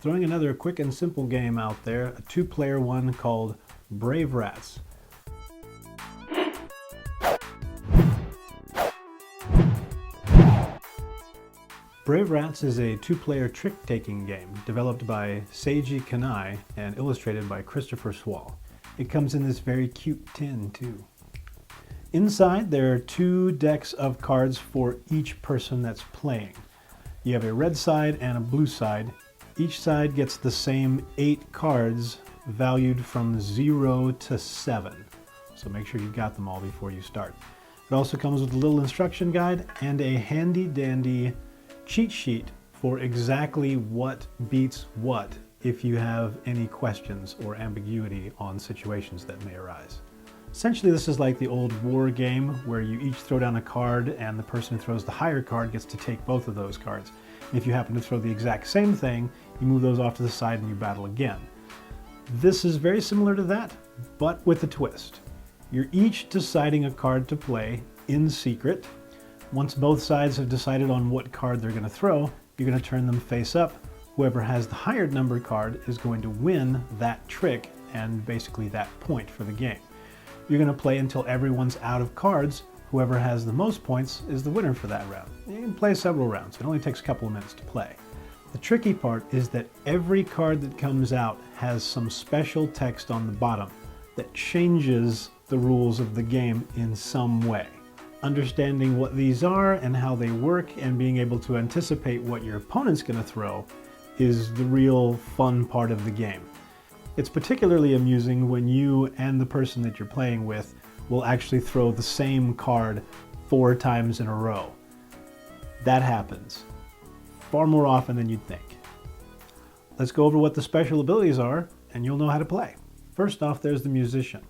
Throwing another quick and simple game out there, a two-player one called Brave Rats. Brave Rats is a two-player trick-taking game developed by Seiji Kanai and illustrated by Christopher Swall. It comes in this very cute tin too. Inside there are two decks of cards for each person that's playing. You have a red side and a blue side. Each side gets the same 8 cards valued from 0 to 7. So make sure you've got them all before you start. It also comes with a little instruction guide and a handy dandy cheat sheet for exactly what beats what if you have any questions or ambiguity on situations that may arise. Essentially, this is like the old war game where you each throw down a card and the person who throws the higher card gets to take both of those cards. And if you happen to throw the exact same thing, you move those off to the side and you battle again. This is very similar to that, but with a twist. You're each deciding a card to play in secret. Once both sides have decided on what card they're going to throw, you're going to turn them face up. Whoever has the higher numbered card is going to win that trick and basically that point for the game. You're going to play until everyone's out of cards. Whoever has the most points is the winner for that round. You can play several rounds. It only takes a couple of minutes to play. The tricky part is that every card that comes out has some special text on the bottom that changes the rules of the game in some way. Understanding what these are and how they work and being able to anticipate what your opponent's going to throw is the real fun part of the game. It's particularly amusing when you and the person that you're playing with will actually throw the same card 4 times in a row. That happens far more often than you'd think. Let's go over what the special abilities are and you'll know how to play. First off, there's the musician.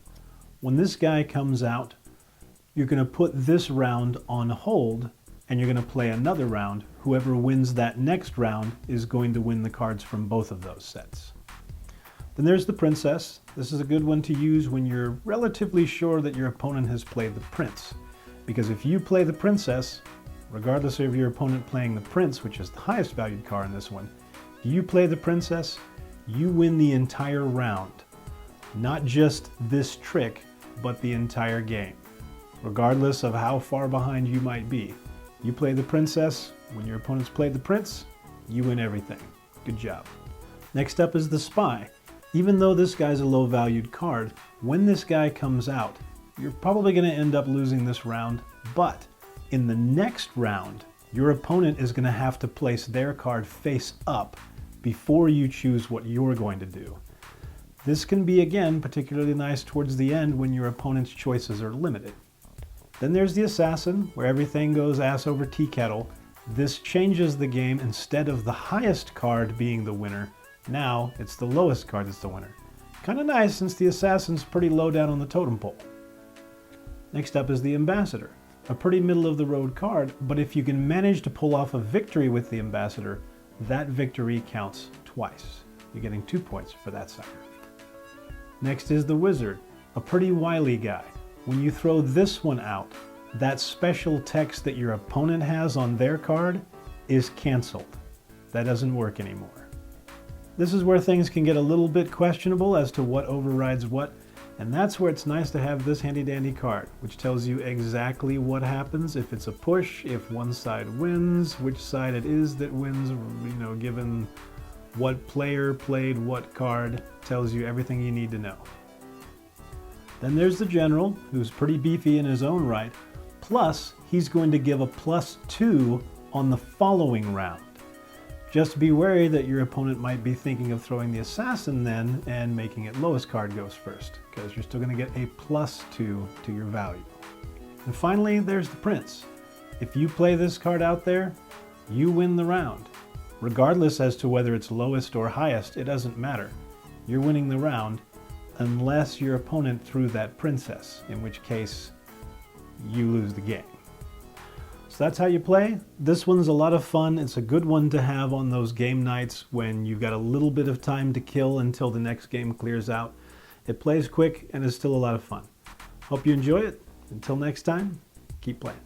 When this guy comes out, you're going to put this round on hold and you're going to play another round. Whoever wins that next round is going to win the cards from both of those sets. Then there's the princess. This is a good one to use when you're relatively sure that your opponent has played the prince. Because if you play the princess, regardless of your opponent playing the prince, which is the highest valued card in this one, if you play the princess, you win the entire round. Not just this trick, but the entire game. Regardless of how far behind you might be. You play the princess, when your opponent's played the prince, you win everything. Good job. Next up is the spy. Even though this guy's a low valued card, when this guy comes out, you're probably going to end up losing this round, but in the next round, your opponent is going to have to place their card face up before you choose what you're going to do. This can be, again, particularly nice towards the end when your opponent's choices are limited. Then there's the assassin, where everything goes ass over tea kettle. This changes the game. Instead of the highest card being the winner, now it's the lowest card that's the winner. Kind of nice since the assassin's pretty low down on the totem pole. Next up is the ambassador. A pretty middle of the road card, but if you can manage to pull off a victory with the ambassador, that victory counts twice. You're getting 2 points for that sucker. Next is the wizard, a pretty wily guy. When you throw this one out, that special text that your opponent has on their card is canceled. That doesn't work anymore. This is where things can get a little bit questionable as to what overrides what, and that's where it's nice to have this handy dandy card, which tells you exactly what happens if it's a push, if one side wins, which side it is that wins, given what player played what card, tells you everything you need to know. Then there's the general, who's pretty beefy in his own right, plus he's going to give a +2 on the following round. Just be wary that your opponent might be thinking of throwing the assassin then and making it lowest card goes first, because you're still going to get a +2 to your value. And finally, there's the prince. If you play this card out there, you win the round. Regardless as to whether it's lowest or highest, it doesn't matter. You're winning the round unless your opponent threw that princess, in which case you lose the game. So that's how you play. This one's a lot of fun. It's a good one to have on those game nights when you've got a little bit of time to kill until the next game clears out. It plays quick and is still a lot of fun. Hope you enjoy it. Until next time, keep playing.